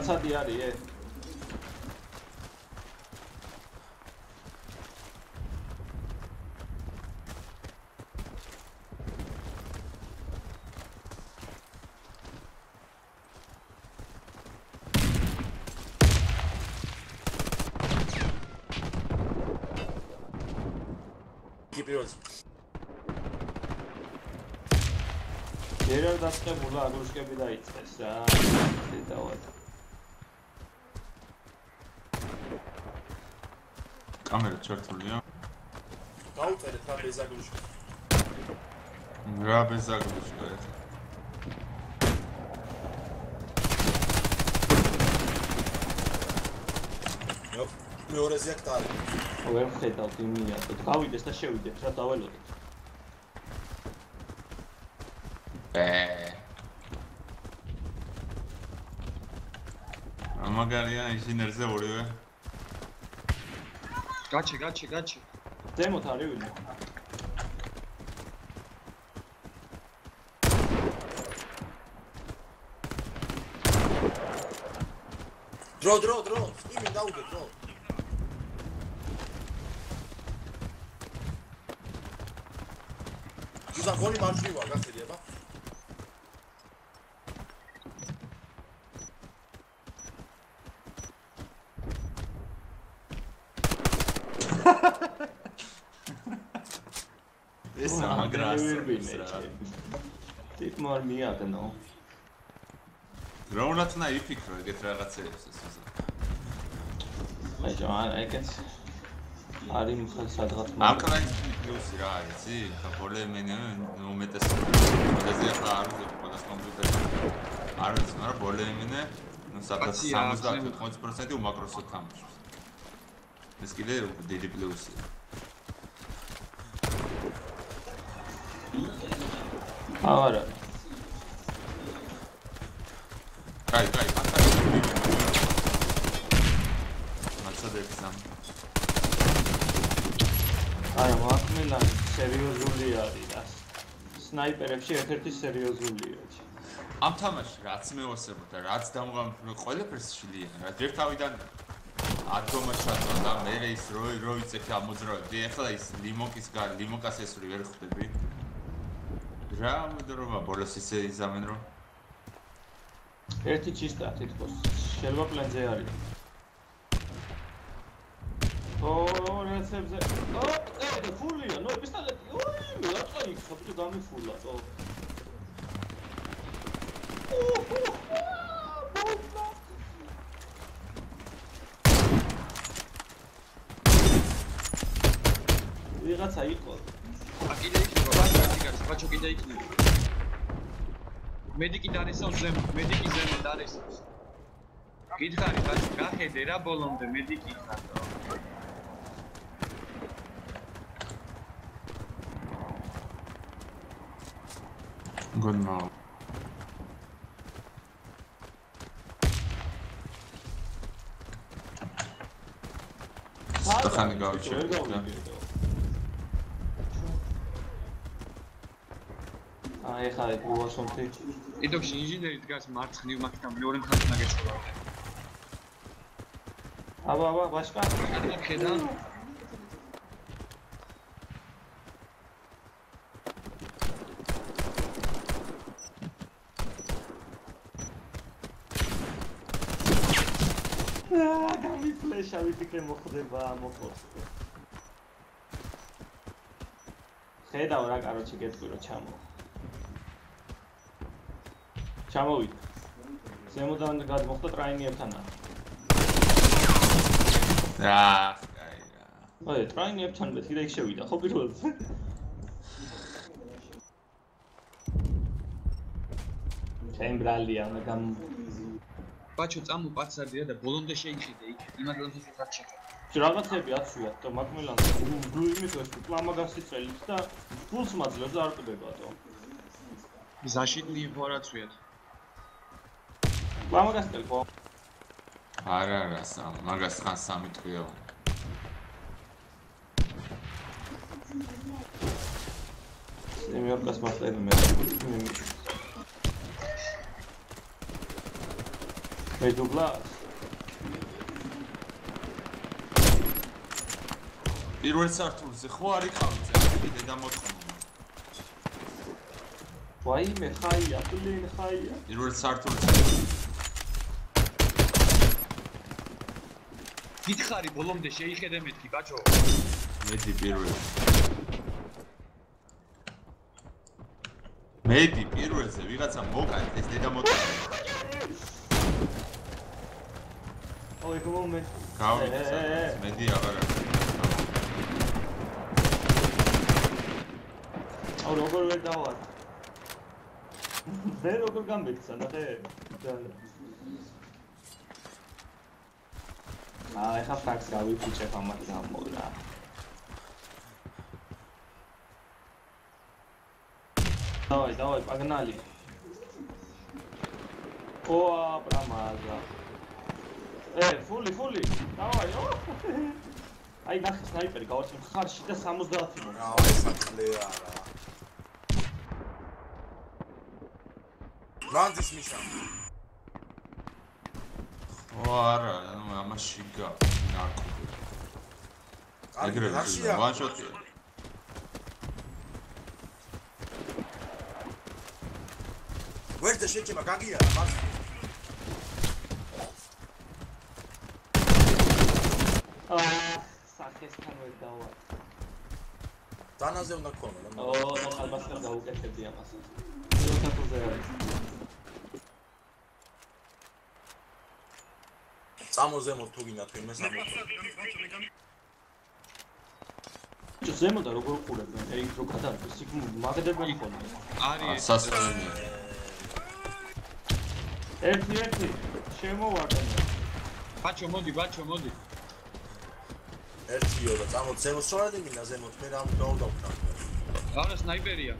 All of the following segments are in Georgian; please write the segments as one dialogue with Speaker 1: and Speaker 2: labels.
Speaker 1: კაცადი არის Երար դասկեբուլա ագուշկեբի დაიწყეს რა. დავად.
Speaker 2: კამერა ჩართულია.
Speaker 3: გაუწერეთ რა ბეზაგუშკა.
Speaker 2: რა ბეზაგუშკა.
Speaker 3: იო, მეორე ზექტარი.
Speaker 1: ვერ ხედავთ იმია, გავიდეს და შევიდეთ რა დაველოდეთ.
Speaker 2: მაგარია ინჟინერზე ორივე.
Speaker 4: გაჩი.
Speaker 1: ზემოთ არის ვინმე.
Speaker 3: დრო. იმი დაუდე დრო. გზაგონი მარჯვია, გასწრება.
Speaker 2: ეს მაგრასა.
Speaker 1: ტიპ მარმიაგნო.
Speaker 2: როუნათნა იფიქრო ეგეთ რაღაცებს ეს.
Speaker 1: მაჯო აიკეს არის მხოლოდ სადღაც
Speaker 2: ამ კრაის პლუსი რა იცი? ბოლემენი უმეტეს ყველაზე ახლა არ ვიზებ ყველას კომპიუტერში. არ ვიცი, მაგრამ ბოლემენი სადღაც 70-80% უმაკროსოდ თამაშობს. ეს კიდე დიდი პლუსია.
Speaker 1: არა.
Speaker 2: კაი, მაცადებსამ.
Speaker 1: არა, მაკმილანი სერიოზული არის და სნაიპერებში ერთ-ერთი სერიოზულია.
Speaker 2: ამ თამაშს რაც მევასებოთ და რაც დამღამს ყველაფერს შლიან რა ჯერ თავიდან ათომა ჩაწვა და მე ის რო იცექ ამოძრავები ეხლა ის ლიმოკას ესური ვერ ხვდები რა მოდრომა ბოლოს ისე იზამენ რომ
Speaker 1: ერთი ჩისტა თითქოს შელვა პლანზე არის რეცებზე ფულია ნო პისტოლეტი მე რა იქ საფუძვ გამიფულა ვიღაცა იყო.
Speaker 4: აკიდე იქნება, ბაჭო კიდე იქნება. მედიკი დარესავს ზემოთ, მედიკი ზემოთ დარესავს. გითხარი, ბაჭო, გახედე რა ბოლომდე მედიკი ხარ.
Speaker 2: გონმა ხანი გავჩერდა.
Speaker 1: აი ხა გუასონთი.
Speaker 4: იდოქში ინჟინერი დგას მარცხნივ მაგთან მეორე მხარეს ნაგეცობა.
Speaker 1: აბა ბაშკა.
Speaker 4: ხედა. გამიფლეშა ვიფიქრე მოხდება მოხოს. ხედავ რა კაროჩი გეტყვი რომ ჩამოვიდა. ზემოდან გადმოხდა ტრაინიერთან.
Speaker 2: რა, კაი რა.
Speaker 1: აი, ტრაინიერთან მე თირა იქ შევიდა, ხო პირველად. ჩემბრალია, მაგრამ
Speaker 4: ბაჭო წამო პაცარდია და ბოლომდე შეიხედე იქ იმადლანს უცხად შეჭა.
Speaker 1: რაღაცები აცვიათ და მაკმელანს იმით ეს პლამა გასიწელით და ფულს მაძლევს და არ ყდებათო.
Speaker 4: ზაშიტნი ფორაცვიათ.
Speaker 1: პლამა გასწელო.
Speaker 2: არა, მაგას ხან სამი ტყვია.
Speaker 1: იმიოკას მასტერი მე. მედუგლას
Speaker 2: პირველ სართულზე ხო არ იყავი წერტილი დედამოწყობა
Speaker 1: ვაიმე ხაია პლინ ხაია
Speaker 2: პირველ სართულზე
Speaker 4: გითხარი ბოლომდე შეიხედე მეთქი ბაჭო
Speaker 2: მედი პირველზე ვიღაცა მოკან ეს დედამოწყობა
Speaker 1: ოი გომენტ
Speaker 2: გავიდე მედი აღარ არის
Speaker 1: აუ როგორ ვერ დავარ მე როგორ გამექცა ნახე ეხა ფაქს გავიფიჩებ ამათ გამოვიდა давай погнали о промаза фули давай აი ნახე სნაიპერი გავაცემ ხარში და 70
Speaker 3: რა ეს აკლეა რა რანდის მიშა
Speaker 2: ო არა ანუ ამაში გა ნარკო ეგრევე ვანშოტია
Speaker 3: ვერდა შეჭება გაგია მაგ
Speaker 1: სახესთან ვერ დავა
Speaker 3: დანაზე უნდა ქონა
Speaker 1: ო ალბათ გაუკეთებდი ამას როთაკოზე არის
Speaker 3: წამოზემოთ თუ გინდა თვინმე 60
Speaker 1: ჩო ზემოდა როგორ ყურებენ ეგ რო გადავიდეს იქ მაგდებელი ხოლმე
Speaker 4: არის
Speaker 2: სასწრაფოა
Speaker 1: ერთი შემოვარდენ
Speaker 4: ბაჭო მოდი
Speaker 3: ერთიო და წამოთ ზემოთ სწორად გინდა ზემოთ მე რამ დავდავქნა
Speaker 4: არა სნაიპერია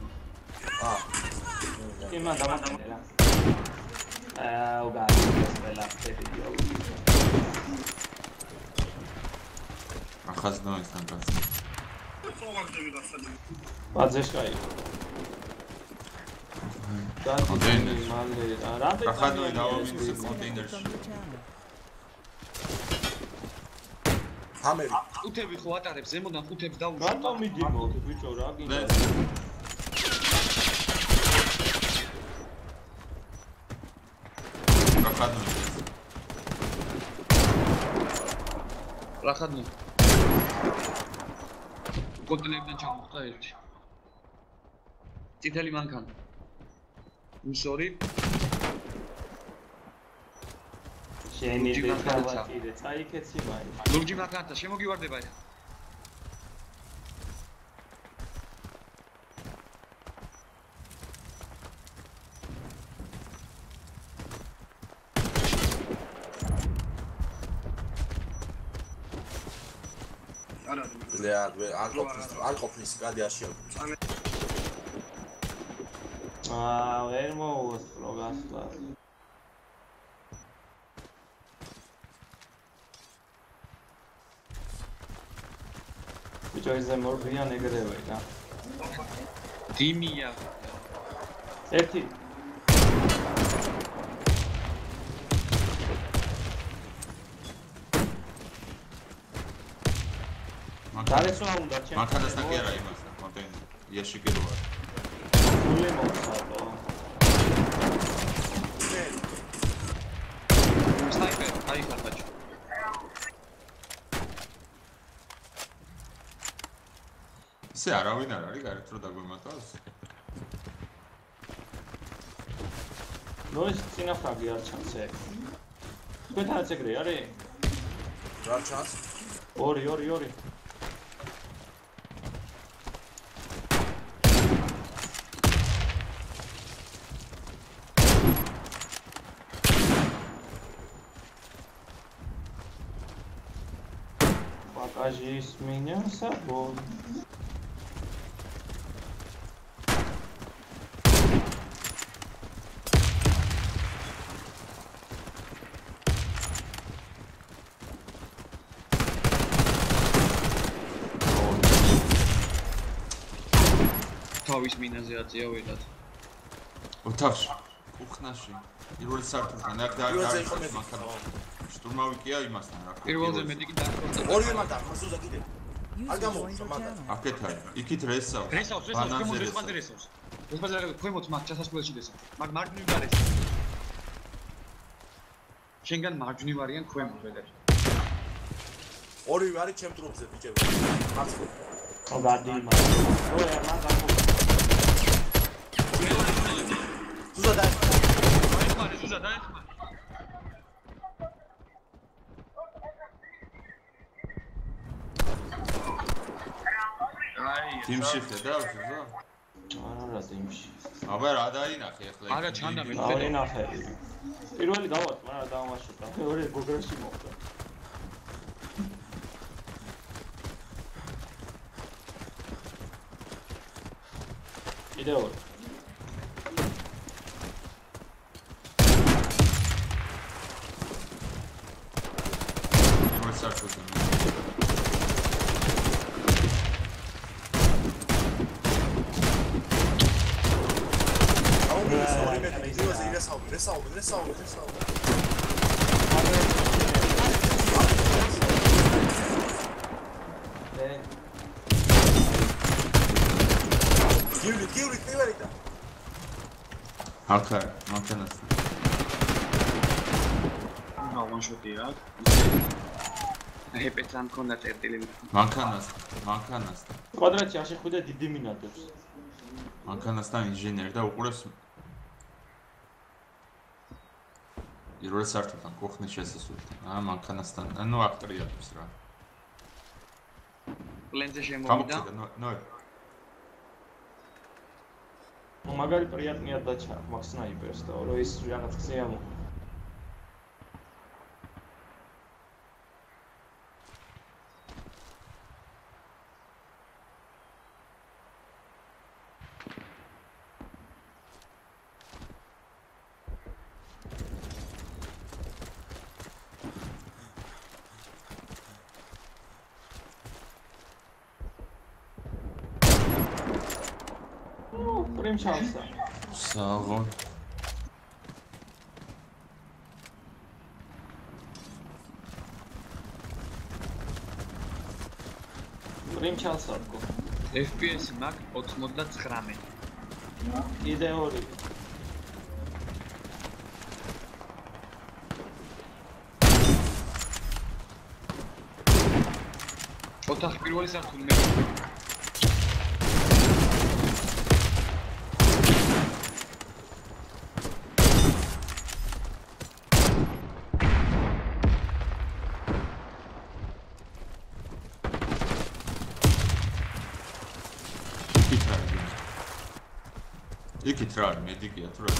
Speaker 1: იმა დამატენე რა აუ გაიგეს ყველა ფედიო
Speaker 2: ახაზნოის თანაც
Speaker 1: ბაძეშკაი
Speaker 2: კონტეინერი
Speaker 1: მალე რა
Speaker 2: ახაზნოი დავამინოს კონტეინერში
Speaker 3: ჰამერი
Speaker 4: ხუთები ხო ატარებს ზემოდან ხუთებს დაუშვა
Speaker 1: რატომ მიდიმოთ ბიჭო რა გინდა
Speaker 4: რახადნი კონტეინერიდან ჩამოხდა ერთი წითელი მანქანა უსორი
Speaker 1: შენი დექავატირე წაიქეცი მაი
Speaker 4: ლურჯი მანქანა შემოგივარდება ეხა
Speaker 3: არ ყოფნის კადიაში
Speaker 1: ვერ მოუსწრო გასვლა ბიჭო ეს მორბიან ეგრევე რა
Speaker 4: დიმია
Speaker 1: ერთი დარესვა უნდა ჩემ
Speaker 2: მანქანას ნაკი არა იმას და კონტეინერი იაშიკი რო არის
Speaker 1: სული მოხსავო
Speaker 4: სნაიპერ აი ხარბაჭო
Speaker 2: ისე არავინ არ არის გარეთ რო დაგვემატავს
Speaker 1: ნუ ეს წინა ფრაგი არ ჩანს ეგ თქვენთანაც ეგრე არის
Speaker 3: რა ჩანს
Speaker 1: ორი покажись меня собой
Speaker 4: თავის მინაზე აწია ვიღაც
Speaker 2: ოთახში უხნაში პირველ სართულთან აქ
Speaker 3: პირველზე იყო
Speaker 2: და
Speaker 3: მედიკი.
Speaker 2: შტურმავი კია იმასთან რა.
Speaker 4: პირველზე მედიკი დაიწყო.
Speaker 3: ორივე მარტა მასუზა კიდე. არ გამოვიდა მაგათ.
Speaker 2: აქეთ არის. იქით რესავს.
Speaker 4: რესავს, ქვემოთ რესავს. რესავს ქვემოთ მაგ ჩასასვლელში რესავს. მაგ მარჯვნივ არის. შენგან მარჯვნივ არიან ქვემოთ ვედერ.
Speaker 3: ორივე არის ჩემ ტრუპზე ბიჭები. მართლა.
Speaker 1: გავადი იმას. ოე რა გაკო.
Speaker 3: ზუზა დაიხმარა.
Speaker 4: დაიხმარა, ზუზა დაიხმარა.
Speaker 2: ტიმში ხედავ ზუზა?
Speaker 1: არა ტიმში.
Speaker 2: აბა რა დაინახე ახლა?
Speaker 4: არა ჩანდა მე
Speaker 1: დაინახე. პირველი გავარ, მაგრამ დავამაშოტა. მეორე გოგრაში მოხდა. კიდევ ორი.
Speaker 2: პირველ სართულზე.
Speaker 3: რესაუბრი. გივლი პირველი და.
Speaker 2: აკა, მანქანას.
Speaker 4: ვანშოტია. ეპეცან კონდა წერტილი.
Speaker 2: მანქანას.
Speaker 1: კვადრატში აშეხვიდა დიდი მინადებს.
Speaker 2: მანქანასთან ინჟინერი და უყურებს პირველ სართულთან კუხნის შესასვლელთან. მანქანასთან, ანუ აქტრიატებს რა.
Speaker 4: პლენზე შემოვიდა.
Speaker 2: ნოე.
Speaker 1: მაგარი პრიატნია დაჩა მაგ სნაიპერს და რომ ის რაღაც ხსია მო. პრიმ ჩანსა.
Speaker 2: საღო.
Speaker 1: პრიმ ჩანსა გო.
Speaker 4: FPS მაგ 99.
Speaker 1: კიდე ორი.
Speaker 4: ოთახი პირველი სართული მე.
Speaker 2: იქით რა არის მედიკია თუ რა?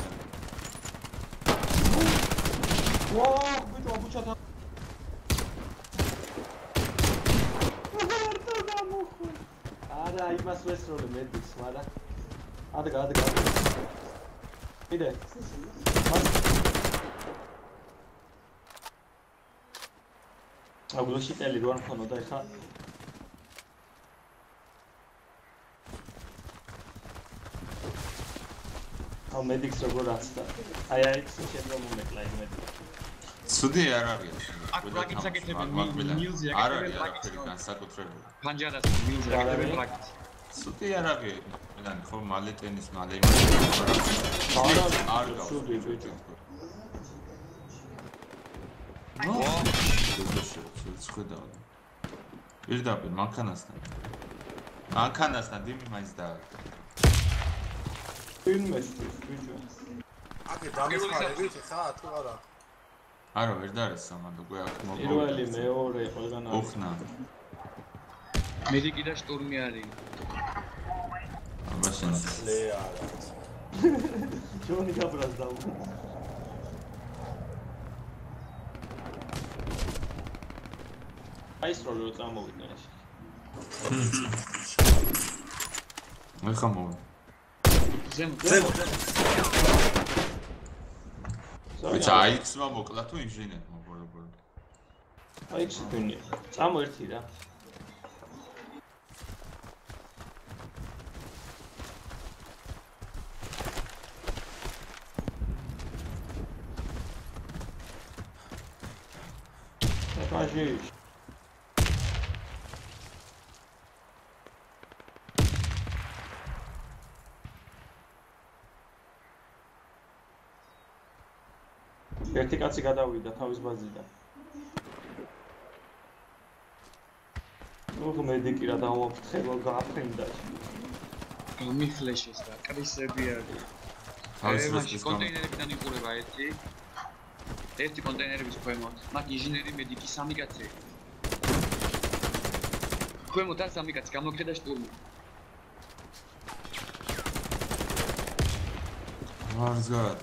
Speaker 1: ვაა, ბიჭო, ბუჩათა. არა, იმას ვესროლე მედიკს, მაგრამ ადგა. კიდე. აგულში ტელი რო არ მქონოდა ეხა. მედიქს როგორ აცდა. აი შეიძლება მომეკლა იმ მედიკს.
Speaker 2: ცუდი არ არის.
Speaker 4: აქ ბრაკეტს აკეთებენ მილზე
Speaker 2: აკეთებენ ბრაკეტს განსაკუთრებული.
Speaker 4: ფანჯარას მილზე აკეთებენ ბრაკეტს.
Speaker 2: ცუდი არ არის. მიდან ხო მალე ტენის მალე
Speaker 1: არ ცუდი ბიჭო.
Speaker 2: ნო. ცუდაა. პირდაპირ მანქანასთან დიმი მაინც და
Speaker 1: ფილმესთვის ბიჭო.
Speaker 3: აკე დამიხარებით ხა თუ არა?
Speaker 2: არა, ვერ დაარეს სამანდო, გვეაქ მოგო.
Speaker 1: პირველი, მეორე, ყველგან არის.
Speaker 2: ოხნა.
Speaker 4: მედიკი და შტურმი არის.
Speaker 2: აბა შენ.
Speaker 3: ლე არა.
Speaker 1: ჯონი გაბრას დაუ. აი სროლი რო წამოვიდნენ ეს.
Speaker 2: მეხა მოვა.
Speaker 4: ზემო.
Speaker 2: ვიცა აიქსმა მოკლა თუ ინჟინერმა ბორობორო.
Speaker 1: აიქს თქვენი. წამო ერთი რა. Покажи. ერთი კაცი გადავიდა თავის ბაზიდან. ნუ მედიკი რა დავაფრთხილო გააფრინდა.
Speaker 4: გამიფლეშეს და კრისები არის.
Speaker 2: თავის
Speaker 4: მაშინ კონტეინერებიდან იყურება ერთი კონტეინერების ქვემოთ. მაგ ინჟინერი მედიკი 3 კაცი. ქვემოთ არ 3 კაცი გამოგხედა შტურმი.
Speaker 2: მარზგად.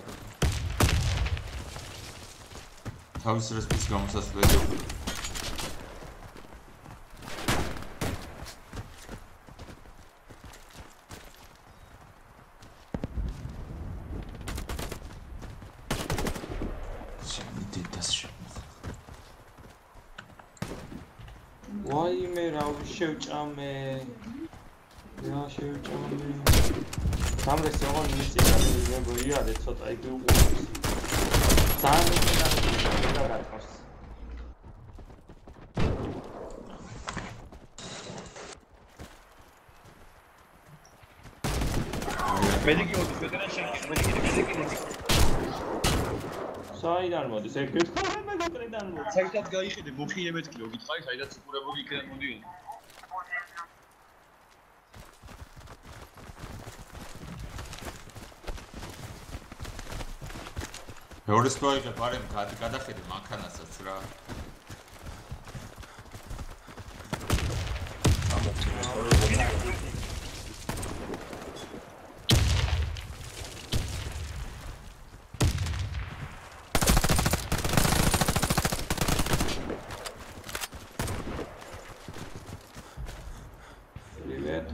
Speaker 2: თავის რესპის გამოსასვლელი ოქრო.
Speaker 1: ვაიმე რა შევჭამე. რა შევჭამე. სამრეს აღარ მიწია იადე ცოტა იგი უყურებს. ძალიან და გატყავს.
Speaker 4: მედიკი მოდის ვეტერან შენკი მედიკი.
Speaker 1: საიდან მოდის? ეგ გითხარ მე გოტრიდან მოდის.
Speaker 4: საერთოდ გაიხედე მოფიე მეთქილო გითხარი საიდანაც უყურებოდი იქიდან მოდიან.
Speaker 2: მეორის პროექტი პარემ გადახედე მანქანასაც რა.
Speaker 1: Привет.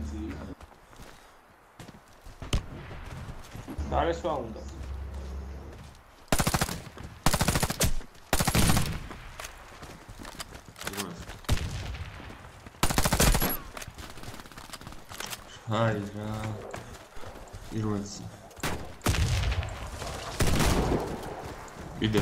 Speaker 1: Дарესვა უნდა.
Speaker 2: Hai ra. Პირველი. კიდე.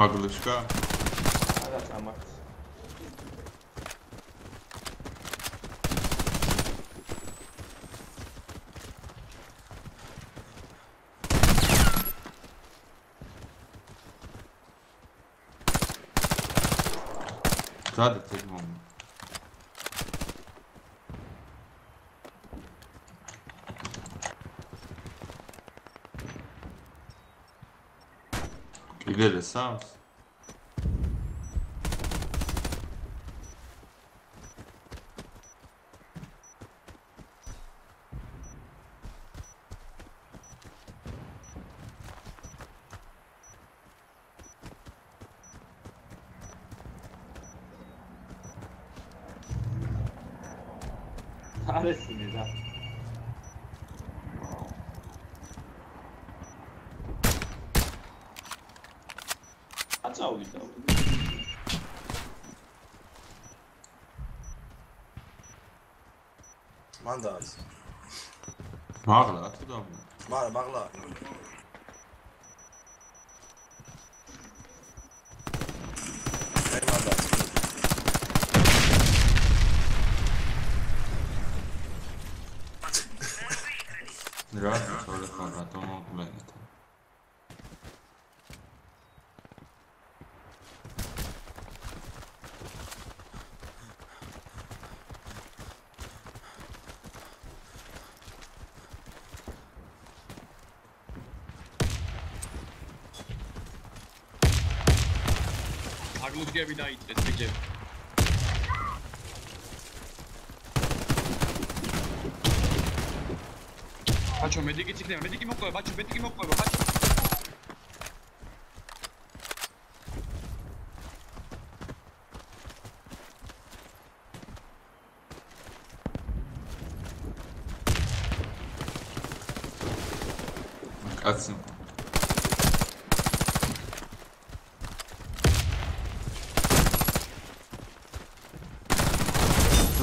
Speaker 2: Aglushka.
Speaker 1: Არა წამართ.
Speaker 2: Zade tekmom. Კიდე სავს.
Speaker 1: არესინი რა. აწავიდა.
Speaker 3: მანდაც.
Speaker 2: მაღლა თუ და
Speaker 3: მაღლა.
Speaker 2: რა თორე ხარ რატომ მოკლენით?
Speaker 4: აგლუდგები დაიწყეს ბიჭები. ბაჩო მედიკიც იქნება, მედიკი მოყვება, ბაჩო, მედიკი მოყვება, ბაჩო.
Speaker 2: კაცი.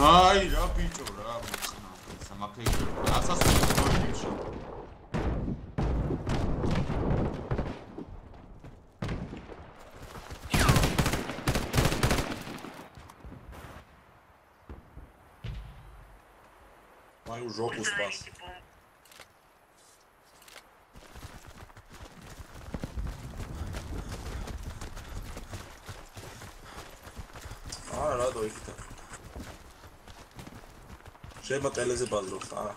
Speaker 2: აი რა ბიჭო რა მოწნა სამაფექრო ასასწორებს გოლიჩო
Speaker 3: Mai o jogo spас. რა დაიქცა. შეიძლება ტელეზე ბაზრობს, არა.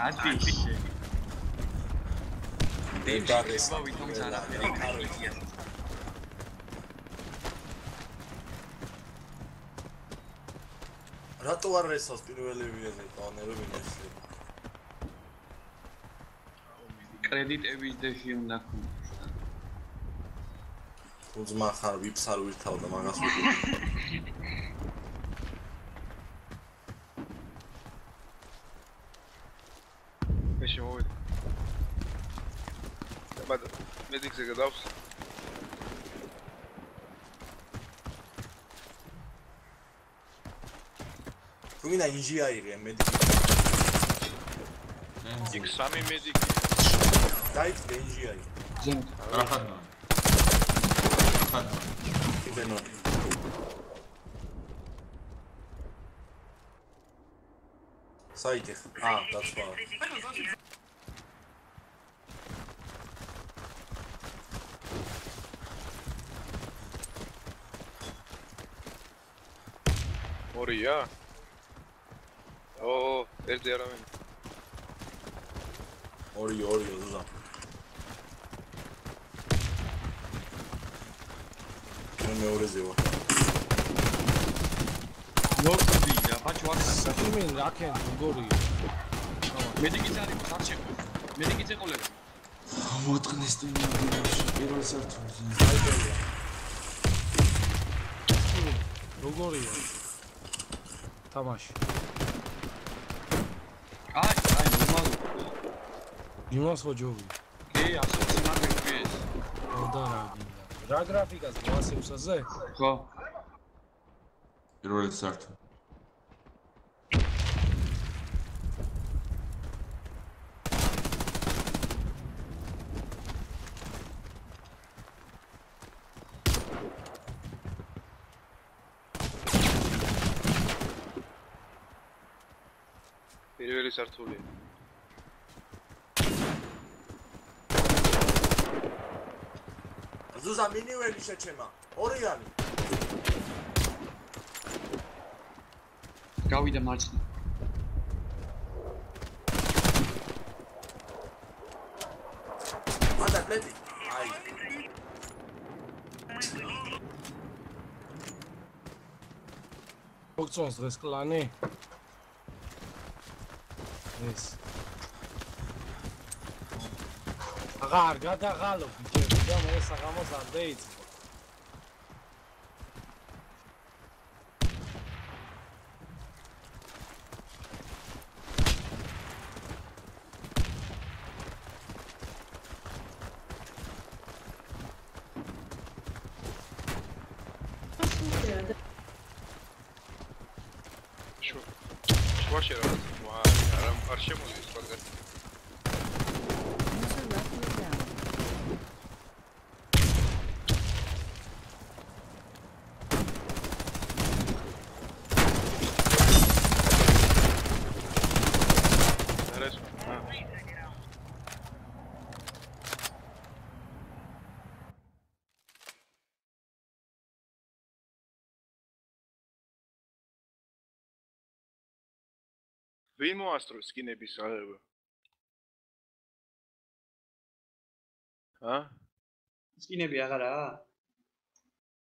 Speaker 4: Άντισε.
Speaker 3: Δεν τα δες. Ράτο αρέσας პირველი ვიაზე ტაუნერები ნესლება.
Speaker 4: კრედიტების დეში უნდა ქონდეს.
Speaker 3: უძმა ხარ ვიპს არ ვირთავ და მაგას ვიყიდე.
Speaker 5: შემოვიდა. და მედიქზე გადავს.
Speaker 3: თუ მინდა ინჟი აიღე მედიკი.
Speaker 5: იქ სამი მედიკი.
Speaker 3: დაიწყე ინჟი აიღე.
Speaker 4: ზენ.
Speaker 2: რახანო.
Speaker 3: იდენო. საიტი. დაცვა.
Speaker 5: ორია? ერთი არავინ.
Speaker 3: ორი ზუზა. მეორეზე ვარ.
Speaker 4: მოკლდი რა ბაჭვარს.
Speaker 6: იმენ რაკენ გორია.
Speaker 4: მედიკიც არის არჩევ. მედიკიც ეყოლება.
Speaker 2: მოტყნეს თუ ნაბიჯში პირველ სართულზე.
Speaker 6: როგორია? თამაში.
Speaker 4: აი, ნორმალი.
Speaker 6: იმას ხო ჯობი?
Speaker 4: კი, ასე სიმაგრეფიეს.
Speaker 6: და რა გინდა? რა გრაფიკას გვასევსაზე?
Speaker 4: ხო.
Speaker 2: პირველ სართულ.
Speaker 5: პირველი სართული.
Speaker 3: ზუზა მინიველი შეჩემა. ორიანი.
Speaker 4: გავიდა მარცხნივ.
Speaker 3: მანდა პლეტი. აი.
Speaker 6: მოგწონს დღეს კლანი? ეს. აღარ გადაღალო ბიჭები და მე საღამოს არ დაიწყო.
Speaker 5: შუაში რა არ შემოდის ყველგან. ვინ მოასწროს სკინების აღება?
Speaker 4: სკინები აღარაა?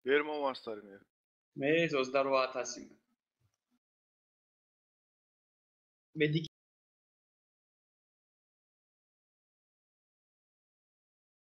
Speaker 5: ვერ მომასწარი მე.
Speaker 4: მე 28000. მედიკი